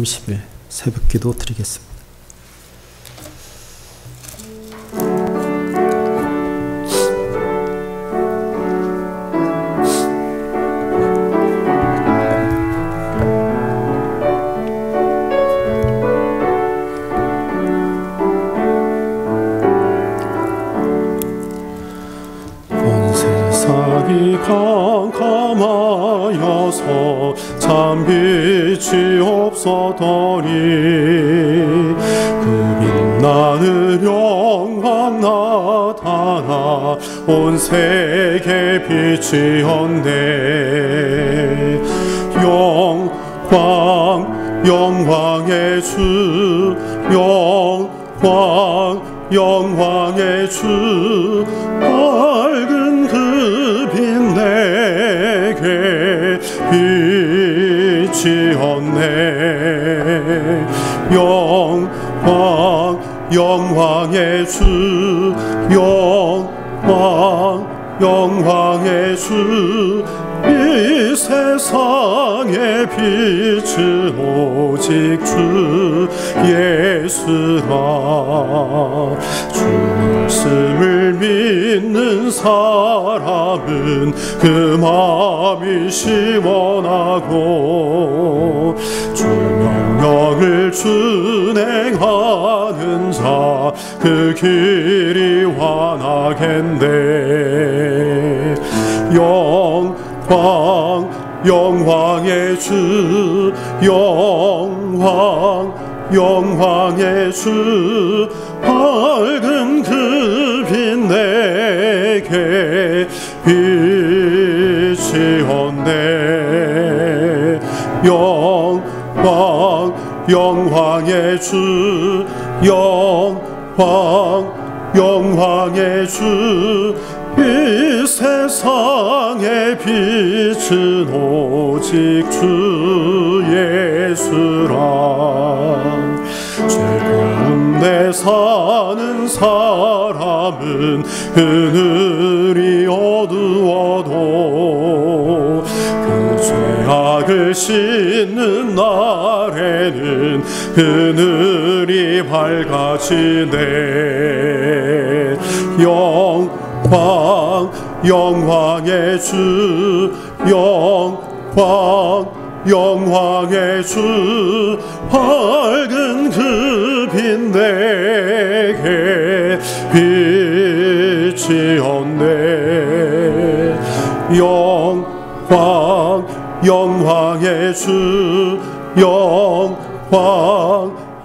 30일 새벽기도 드리겠습니다. 온 세상이 캄캄하여서 참 빛이 없었더니 그 빛나는 영광 나타나 온 세계 빛이었네. 영광의 주, 영광의 주, 밝은 그 빛 내게 빛이었네. 영광의 주, 영광의 주, 이 세상의 빛은 오직 주 예수라. 주 말씀을 믿는 사람은 그 마음이 시원하고 주 명령을 준행하는 자 그 길이 환하겠네. 영광의 주, 영광의 주, 밝은 그 빛 내게 빛이었네. 영광의 주, 영광의 주, 이 세상의 빛은 오직 주 예수라. 죄 가운데 사는 사람은 그늘이 어두워도 그 죄악을 씻는 날에는 그늘이 밝아지네. 영광의 주, 영광의 주, 밝은 그 빛 내게 빛이었네. 영광의 주,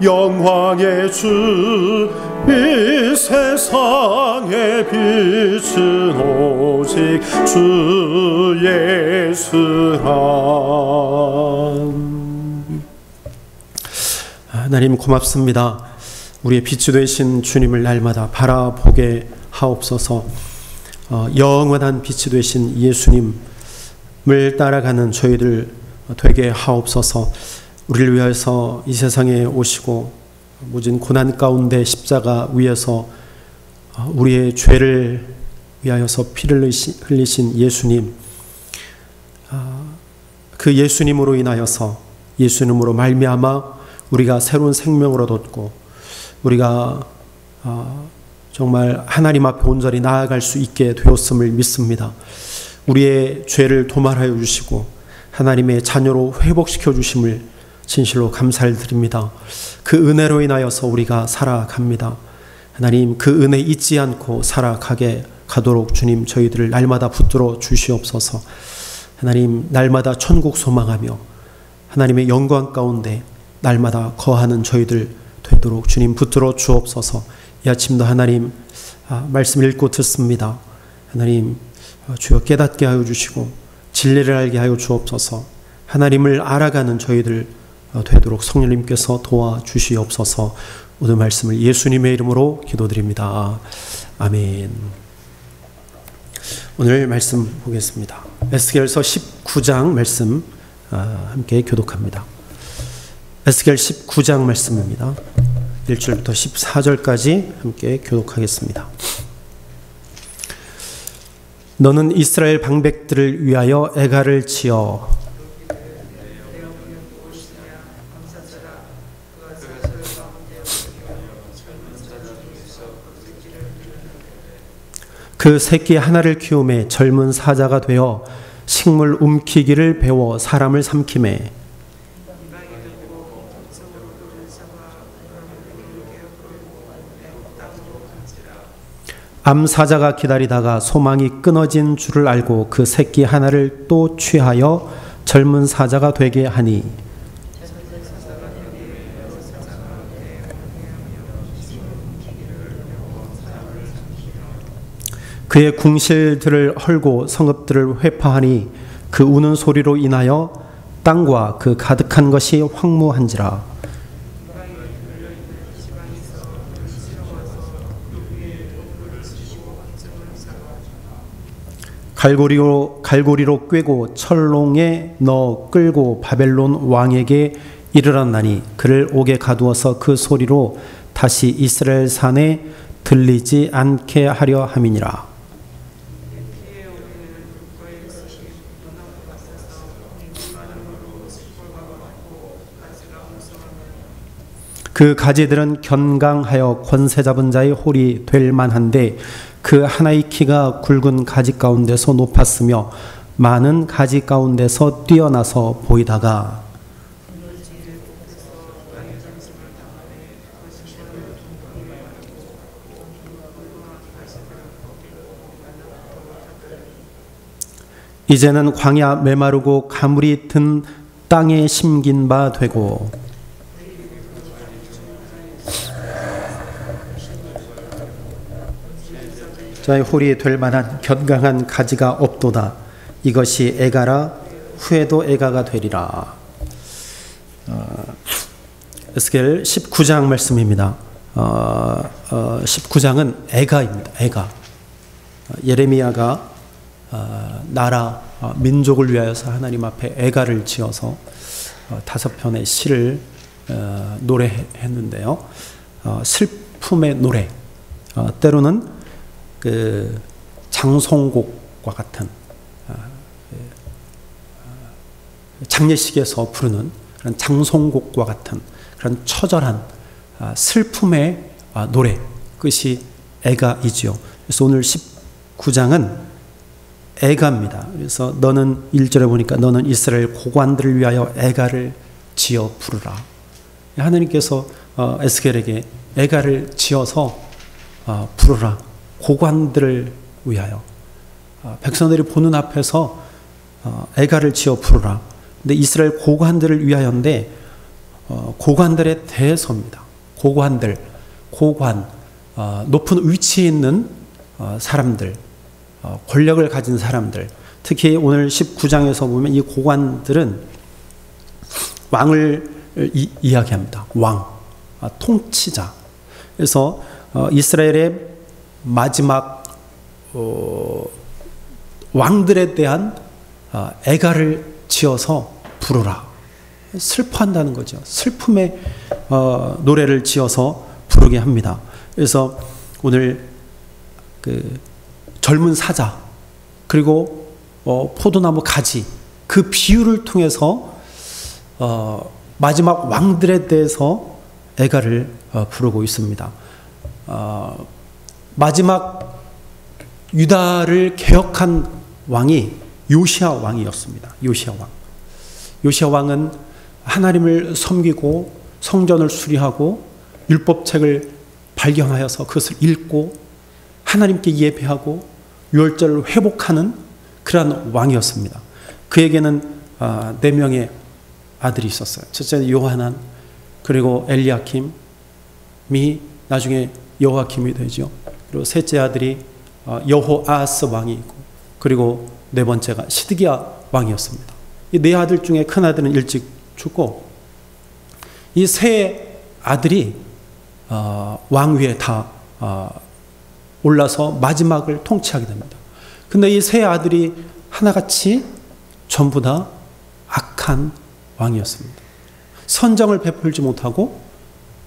영광의 주, 이 세상의 빛은 오직 주 예수라. 하나님 고맙습니다. 우리의 빛이 되신 주님을 날마다 바라보게 하옵소서. 영원한 빛이 되신 예수님을 따라가는 저희들 되게 하옵소서. 우리를 위해서 이 세상에 오시고 모진 고난 가운데 십자가 위에서 우리의 죄를 위하여서 피를 흘리신 예수님, 그 예수님으로 인하여서 예수님으로 말미암아 우리가 새로운 생명을 얻었고 우리가 정말 하나님 앞에 온전히 나아갈 수 있게 되었음을 믿습니다. 우리의 죄를 도말하여 주시고 하나님의 자녀로 회복시켜 주심을 진실로 감사를 드립니다. 그 은혜로 인하여서 우리가 살아갑니다. 하나님, 그 은혜 잊지 않고 살아가게 가도록 주님 저희들을 날마다 붙들어 주시옵소서. 하나님, 날마다 천국 소망하며 하나님의 영광 가운데 날마다 거하는 저희들 되도록 주님 붙들어 주옵소서. 이 아침도 하나님 말씀 읽고 듣습니다. 하나님, 주여 깨닫게 하여 주시고 진리를 알게 하여 주옵소서. 하나님을 알아가는 저희들 되도록 성령님께서 도와주시옵소서. 오늘 말씀을 예수님의 이름으로 기도드립니다. 아멘. 오늘 말씀 보겠습니다. 에스겔서 19장 말씀 함께 교독합니다. 에스겔 19장 말씀입니다. 1절부터 14절까지 함께 교독하겠습니다. 너는 이스라엘 방백들을 위하여 애가를 지어 그 새끼 하나를 키우매 젊은 사자가 되어 식물 움키기를 배워 사람을 삼키매 암사자가 기다리다가 소망이 끊어진 줄을 알고 그 새끼 하나를 또 취하여 젊은 사자가 되게 하니 그의 궁실들을 헐고 성읍들을 회파하니 그 우는 소리로 인하여 땅과 그 가득한 것이 황무한지라. 갈고리로 꿰고 철롱에 넣어 끌고 바벨론 왕에게 이르렀나니 그를 옥에 가두어서 그 소리로 다시 이스라엘 산에 들리지 않게 하려 함이니라. 그 가지들은 견강하여 권세 잡은 자의 홀이 될 만한데 그 하나의 키가 굵은 가지 가운데서 높았으며 많은 가지 가운데서 뛰어나서 보이다가 이제는 광야 메마르고 가물이 든 땅에 심긴 바 되고 자의 홀이 될 만한 견강한 가지가 없도다. 이것이 애가라 후에도 애가가 되리라. 에스겔 19장 말씀입니다. 19장은 애가입니다. 애가. 예레미야가 나라 민족을 위하여서 하나님 앞에 애가를 지어서 5편의 시를 노래했는데요. 슬픔의 노래, 때로는 그 장송곡과 같은 장례식에서 부르는 그런 장송곡과 같은 그런 처절한 슬픔의 노래, 그것이 애가이지요. 그래서 오늘 19장은 애가입니다. 그래서 너는 1절에 보니까 너는 이스라엘 고관들을 위하여 애가를 지어 부르라. 하나님께서 에스겔에게 애가를 지어서 부르라. 고관들을 위하여 백성들이 보는 앞에서 애가를 지어 부르라. 근데 이스라엘 고관들을 위하여인데 고관들에 대해서입니다. 고관, 높은 위치에 있는 사람들, 권력을 가진 사람들, 특히 오늘 19장에서 보면 이 고관들은 왕을 이야기합니다. 왕, 통치자. 그래서 이스라엘의 마지막 왕들에 대한 애가를 지어서 부르라. 슬퍼한다는 거죠. 슬픔의 노래를 지어서 부르게 합니다. 그래서 오늘 그 젊은 사자 그리고 포도나무 가지, 그 비유를 통해서 마지막 왕들에 대해서 애가를 부르고 있습니다. 마지막 유다를 개혁한 왕이 요시야 왕이었습니다. 요시야 왕은 하나님을 섬기고 성전을 수리하고 율법책을 발견하여서 그것을 읽고 하나님께 예배하고 유월절을 회복하는 그러한 왕이었습니다. 그에게는 4명의 아들이 있었어요. 첫째는 요하난, 그리고 엘리야킴이 나중에 여호야킴이 되죠. 그리고 셋째 아들이 여호아스 왕이 있고, 그리고 4번째가 시드기야 왕이었습니다. 이 4 아들 중에 큰 아들은 일찍 죽고 이 3 아들이 왕 위에 다 올라서 마지막을 통치하게 됩니다. 근데 이 3 아들이 하나같이 전부 다 악한 왕이었습니다. 선정을 베풀지 못하고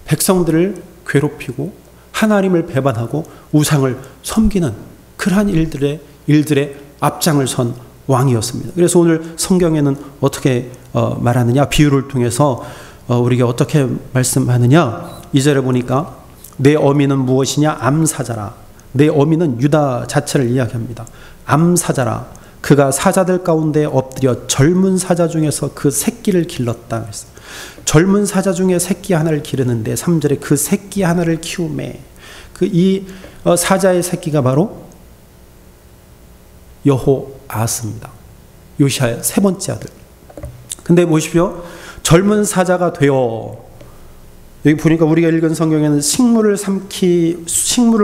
백성들을 괴롭히고 하나님을 배반하고 우상을 섬기는 그러한 일들의 앞장을 선 왕이었습니다. 그래서 오늘 성경에는 어떻게 말하느냐, 비유를 통해서 우리에게 어떻게 말씀하느냐? 2절에 보니까 내 어미는 무엇이냐? 암사자라. 내 어미는 유다 자체를 이야기합니다. 암사자라. 그가 사자들 가운데 엎드려 젊은 사자 중에서 그 새끼를 길렀다 그랬어요. 젊은 사자 중에 새끼 하나를 기르는데 3절에 그 새끼 하나를 키우매. 이 사자의 새끼가 바로 여호아스입니다. 요시아의 세 번째 아들. 근데 보십시오. 젊은 사자가 되어, 여기 보니까 우리가 읽은 성경에는 식물을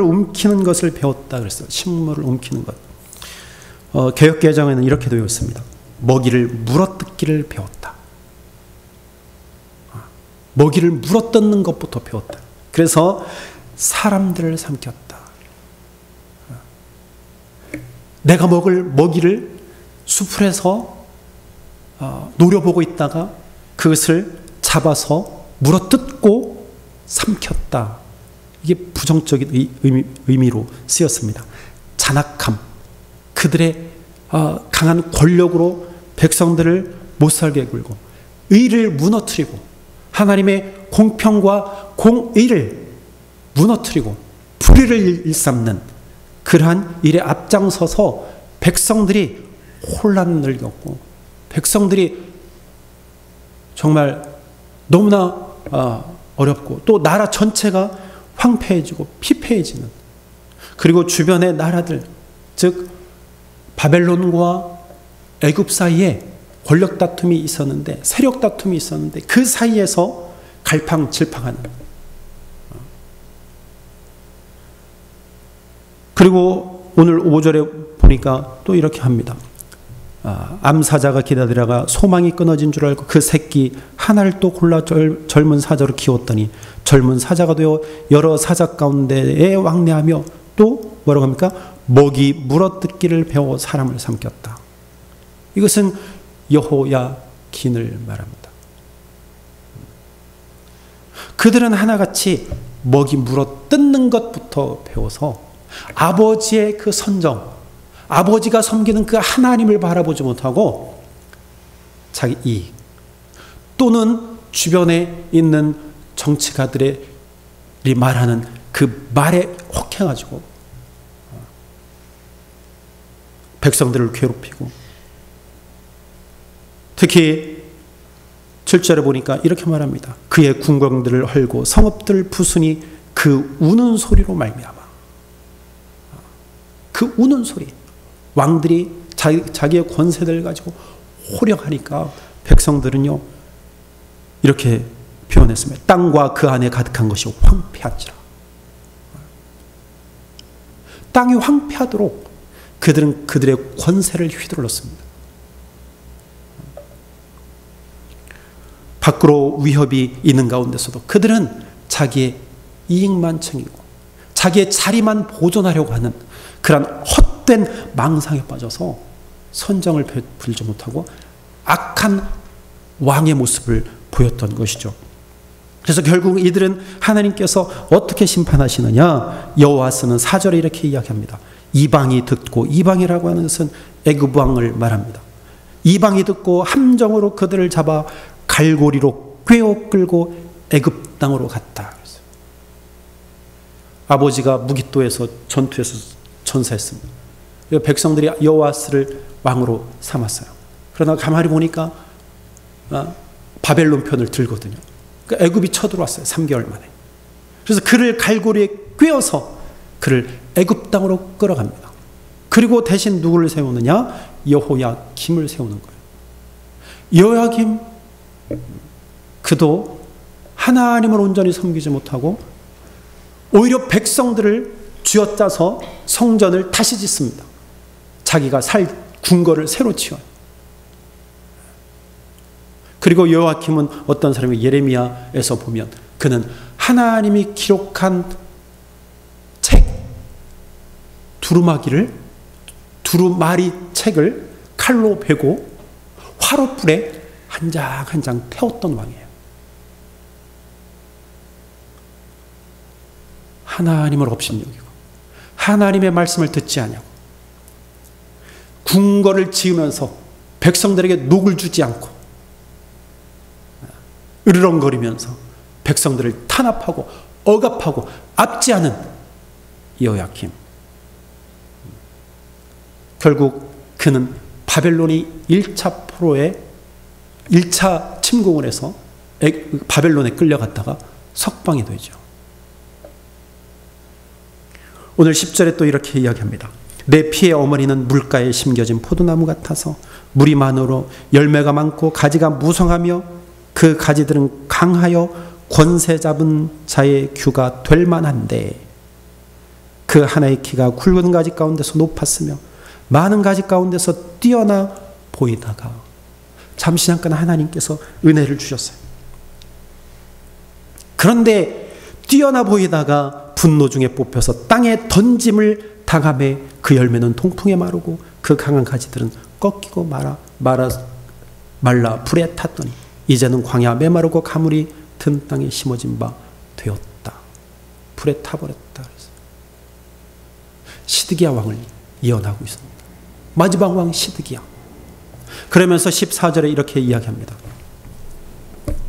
움키는 것을 배웠다 그랬어요. 식물을 움키는 것. 개역개정에는 이렇게 되어 있습니다. 먹이를 물어뜯기를 배웠다. 먹이를 물어뜯는 것부터 배웠다. 그래서 사람들을 삼켰다. 내가 먹을 먹이를 수풀에서 노려보고 있다가 그것을 잡아서 물어뜯고 삼켰다. 이게 부정적인 의미로 쓰였습니다. 잔악함, 그들의 강한 권력으로 백성들을 못살게 굴고 의를 무너뜨리고 하나님의 공평과 공의를 무너뜨리고 불의를 일삼는 그러한 일에 앞장서서 백성들이 혼란을 겪고 백성들이 정말 너무나 어렵고 또 나라 전체가 황폐해지고 피폐해지는, 그리고 주변의 나라들, 즉 바벨론과 애굽 사이에 권력 다툼이 있었는데, 세력 다툼이 있었는데 그 사이에서 갈팡질팡하는. 그리고 오늘 5절에 보니까 또 이렇게 합니다. 암사자가 기다리다가 소망이 끊어진 줄 알고 그 새끼 하나를 또 골라 젊은 사자로 키웠더니 젊은 사자가 되어 여러 사자 가운데에 왕래하며 또 뭐라고 합니까? 먹이 물어뜯기를 배워 사람을 삼켰다. 이것은 여호야긴을 말합니다. 그들은 하나같이 먹이 물어뜯는 것부터 배워서 아버지의 그 선정, 아버지가 섬기는 그 하나님을 바라보지 못하고 자기 이익 또는 주변에 있는 정치가들이 말하는 그 말에 혹해가지고 백성들을 괴롭히고, 특히 7절에 보니까 이렇게 말합니다. 그의 궁궐들을 헐고 성읍들을 부수니 그 우는 소리로 말미암아. 그 우는 소리, 왕들이 자기의 권세를 가지고 호령하니까 백성들은요 이렇게 표현했습니다. 땅과 그 안에 가득한 것이 황폐한지라. 땅이 황폐하도록 그들은 그들의 권세를 휘둘렀습니다. 밖으로 위협이 있는 가운데서도 그들은 자기의 이익만 챙기고 자기의 자리만 보존하려고 하는 그런 헛된 망상에 빠져서 선정을 베풀지 못하고 악한 왕의 모습을 보였던 것이죠. 그래서 결국 이들은 하나님께서 어떻게 심판하시느냐? 여호와스는 4절에 이렇게 이야기합니다. 이방이 듣고, 이방이라고 하는 것은 애굽 왕을 말합니다. 이방이 듣고 함정으로 그들을 잡아 갈고리로 꿰어 끌고 애굽 땅으로 갔다. 아버지가 무깃도에서 전투에서 전사했습니다. 백성들이 여호와스를 왕으로 삼았어요. 그러나 가만히 보니까 바벨론 편을 들거든요. 그러니까 애굽이 쳐들어왔어요. 3개월 만에. 그래서 그를 갈고리에 꿰어서 그를 애굽 땅으로 끌어갑니다. 그리고 대신 누구를 세우느냐? 여호야김을 세우는 거예요. 여호야김, 그도 하나님을 온전히 섬기지 못하고 오히려 백성들을 쥐어짜서 성전을 다시 짓습니다. 자기가 살 궁궐을 새로 지어요. 그리고 여호야김은 어떤 사람이 예레미야에서 보면 그는 하나님이 기록한 책 두루마리 책을 칼로 베고 화롯불에 한 장 한 장 태웠던 왕이에요. 하나님을 업신여기고 하나님의 말씀을 듣지 않냐고 궁궐을 지으면서 백성들에게 녹을 주지 않고 으르렁거리면서 백성들을 탄압하고 억압하고 압제하는 여호야김. 결국 그는 바벨론이 1차 포로에 1차 침공을 해서 바벨론에 끌려갔다가 석방이 되죠. 오늘 10절에 또 이렇게 이야기합니다. 내 피의 어머니는 물가에 심겨진 포도나무 같아서 물이 많으로 열매가 많고 가지가 무성하며 그 가지들은 강하여 권세 잡은 자의 규가 될 만한데 그 하나의 키가 굵은 가지 가운데서 높았으며 많은 가지 가운데서 뛰어나 보이다가 잠시 잠깐 하나님께서 은혜를 주셨어요. 그런데 뛰어나 보이다가 분노 중에 뽑혀서 땅에 던짐을 당함에 그 열매는 통풍에 마르고 그 강한 가지들은 꺾이고 말라 불에 탔더니 이제는 광야 메마르고 가물이 든 땅에 심어진 바 되었다. 불에 타버렸다. 시드기야 왕을 예언하고 있습니다. 마지막 왕 시드기야. 그러면서 14절에 이렇게 이야기합니다.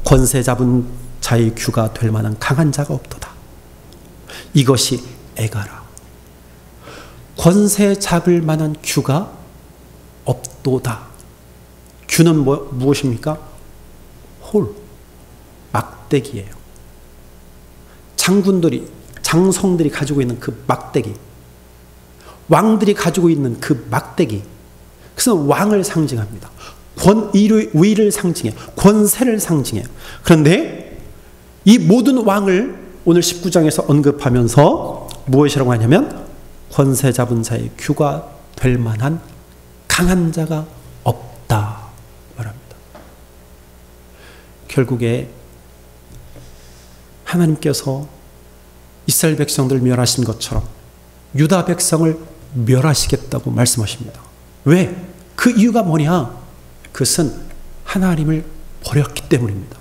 권세 잡은 자의 규가 될 만한 강한 자가 없도다. 이것이 애가라. 권세 잡을 만한 규가 없도다. 규는 무엇입니까? 홀, 막대기예요. 장성들이 가지고 있는 그 막대기, 왕들이 가지고 있는 그 막대기. 그래서 왕을 상징합니다. 위를 상징해요. 권세를 상징해요. 그런데 이 모든 왕을 오늘 19장에서 언급하면서 무엇이라고 하냐면 권세 잡은 자의 규가 될 만한 강한 자가 없다 말합니다. 결국에 하나님께서 이스라엘 백성들을 멸하신 것처럼 유다 백성을 멸하시겠다고 말씀하십니다. 왜? 그 이유가 뭐냐? 그것은 하나님을 버렸기 때문입니다.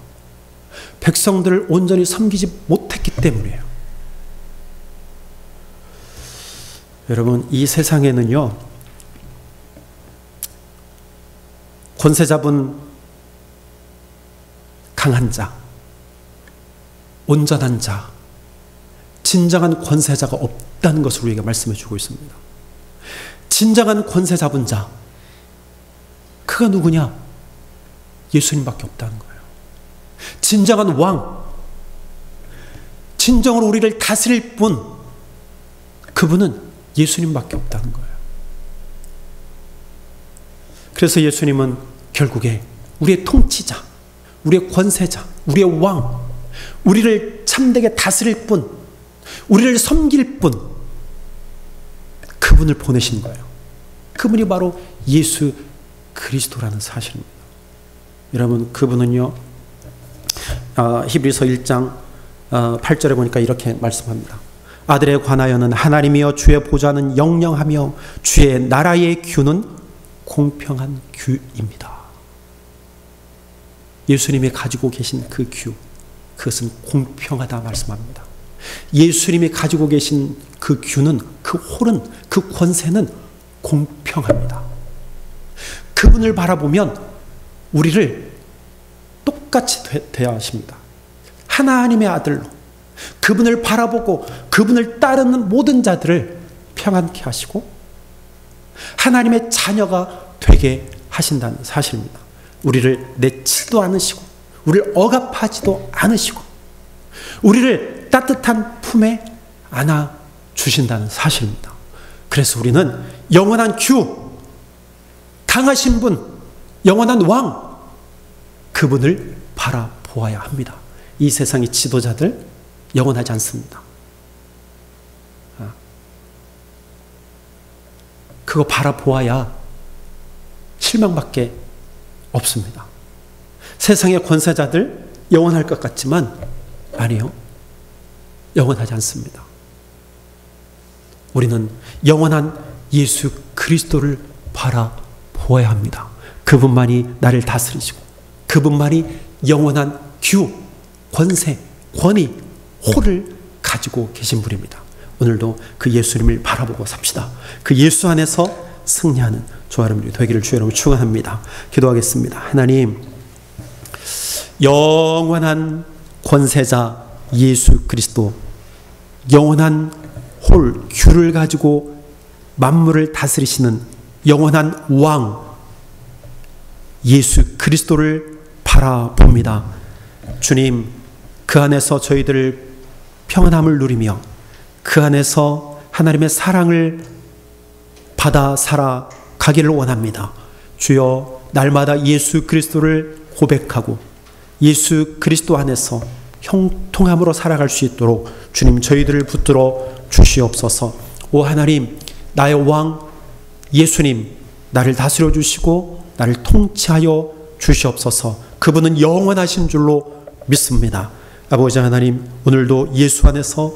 백성들을 온전히 섬기지 못했기 때문이에요. 여러분, 이 세상에는요, 권세 잡은 강한 자, 온전한 자, 진정한 권세자가 없다는 것을 우리에게 말씀해 주고 있습니다. 진정한 권세 잡은 자, 그가 누구냐? 예수님밖에 없다는 거예요. 진정한 왕, 진정으로 우리를 다스릴 분, 그분은 예수님밖에 없다는 거예요. 그래서 예수님은 결국에 우리의 통치자, 우리의 권세자, 우리의 왕, 우리를 참되게 다스릴 분, 우리를 섬길 분, 그분을 보내신 거예요. 그분이 바로 예수 그리스도라는 사실입니다. 여러분, 그분은요, 히브리서 1장 8절에 보니까 이렇게 말씀합니다. 아들에 관하여는 하나님이여 주의 보좌는 영영하며 주의 나라의 규는 공평한 규입니다. 예수님이 가지고 계신 그 규, 그것은 공평하다 말씀합니다. 예수님이 가지고 계신 그 규는, 그 홀은, 그 권세는 공평합니다. 그분을 바라보면 우리를 똑같이 대하십니다. 하나님의 아들로 그분을 바라보고 그분을 따르는 모든 자들을 평안케 하시고 하나님의 자녀가 되게 하신다는 사실입니다. 우리를 내치도 않으시고 우리를 억압하지도 않으시고 우리를 따뜻한 품에 안아주신다는 사실입니다. 그래서 우리는 영원한 규, 강하신 분, 영원한 왕, 그분을 바라보아야 합니다. 이 세상의 지도자들 영원하지 않습니다. 그거 바라보아야 실망밖에 없습니다. 세상의 권세자들 영원할 것 같지만 아니요, 영원하지 않습니다. 우리는 영원한 예수 그리스도를 바라보아야 합니다. 그분만이 나를 다스리시고 그분만이 영원한 규, 권세, 권위, 홀을 가지고 계신 분입니다. 오늘도 그 예수님을 바라보고 삽시다. 그 예수 안에서 승리하는 저와 여러분이 되기를 주의 이름으로 축원합니다. 기도하겠습니다. 하나님, 영원한 권세자 예수 그리스도, 영원한 귤을 가지고 만물을 다스리시는 영원한 왕 예수 그리스도를 바라봅니다. 주님, 그 안에서 저희들 평안함을 누리며 그 안에서 하나님의 사랑을 받아 살아가기를 원합니다. 주여, 날마다 예수 그리스도를 고백하고 예수 그리스도 안에서 형통함으로 살아갈 수 있도록 주님 저희들을 붙들어 주시옵소서. 오 하나님, 나의 왕 예수님, 나를 다스려 주시고 나를 통치하여 주시옵소서. 그분은 영원하신 줄로 믿습니다. 아버지 하나님, 오늘도 예수 안에서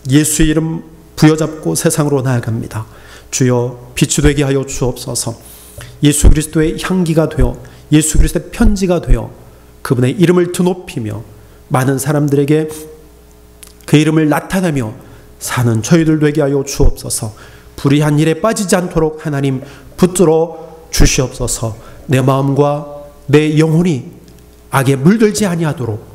예수의 이름 부여잡고 세상으로 나아갑니다. 주여, 빛이 되게 하여 주옵소서. 예수 그리스도의 향기가 되어 예수 그리스도의 편지가 되어 그분의 이름을 드높이며 많은 사람들에게 그 이름을 나타내며 사는 저희들 되게 하여 주옵소서. 불의한 일에 빠지지 않도록 하나님 붙들어 주시옵소서. 내 마음과 내 영혼이 악에 물들지 아니하도록,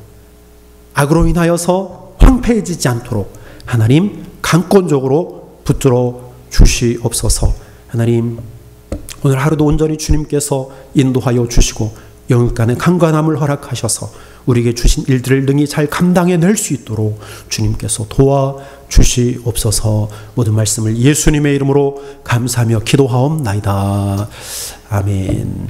악으로 인하여서 황폐해지지 않도록 하나님 강권적으로 붙들어 주시옵소서. 하나님, 오늘 하루도 온전히 주님께서 인도하여 주시고 영육간의 강건함을 허락하셔서 우리에게 주신 일들을 능히 잘 감당해낼 수 있도록 주님께서 도와주시옵소서. 모든 말씀을 예수님의 이름으로 감사하며 기도하옵나이다. 아멘.